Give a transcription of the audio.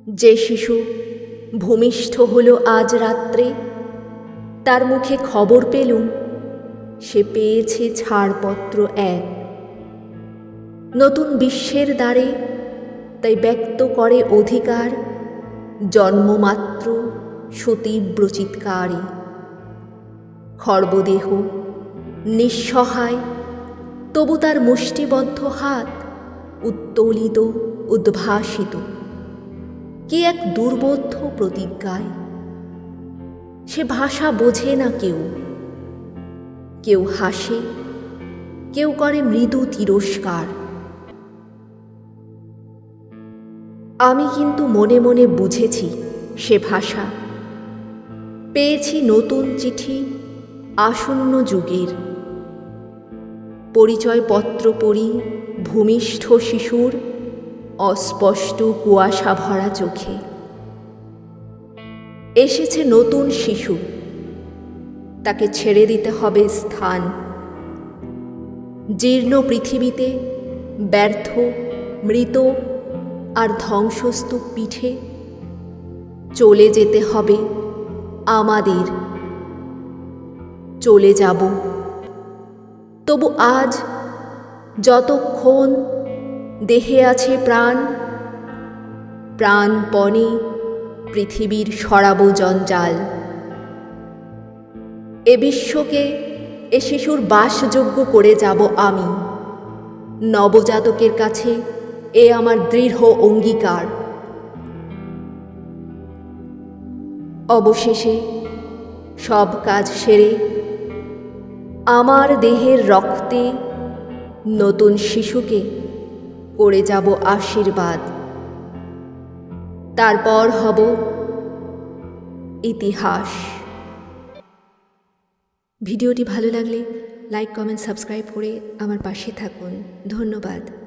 যে শিশু ভূমিষ্ঠ হল আজ রাত্রে, তার মুখে খবর পেলুম সে পেয়েছে ছাড়পত্র এক। নতুন বিশ্বের দ্বারে তাই ব্যক্ত করে অধিকার, জন্মমাত্র সুতীব্র চিৎকারে। খর্বদেহ নিঃসহায়, তবু তার মুষ্টিবদ্ধ হাত উত্তোলিত উদ্ভাসিত কি এক দুর্বোধ্য প্রতিজ্ঞায়। সে ভাষা বোঝে না কেউ, কেউ হাসে, কেউ করে মৃদু তিরস্কার। আমি কিন্তু মনে মনে বুঝেছি সে ভাষা। পেয়েছি নতুন চিঠি আসন্ন যুগের। পরিচয়পত্র পড়ি ভূমিষ্ঠ শিশুর অস্পষ্ট কুয়াশা ভরা চোখে। এসেছে নতুন শিশু, তাকে ছেড়ে দিতে হবে স্থান। জীর্ণ পৃথিবীতে ব্যর্থ, মৃত আর ধ্বংসস্তূপ পিঠে চলে যেতে হবে আমাদের। চলে যাব, তবু আজ যতক্ষণ দেহে আছে প্রাণ, প্রাণপণে পৃথিবীর সরাবো জঞ্জাল। এ বিশ্বকে এ শিশুর বাসযোগ্য করে যাব আমি। নবজাতকের কাছে এ আমার দৃঢ় অঙ্গীকার। অবশেষে সব কাজ সেরে আমার দেহের রক্তে নতুন শিশুকে করে যাব আশীর্বাদ। তারপর হব ইতিহাস। ভিডিওটি ভালো লাগলে লাইক, কমেন্ট, সাবস্ক্রাইব করে আমার পাশে থাকুন। ধন্যবাদ।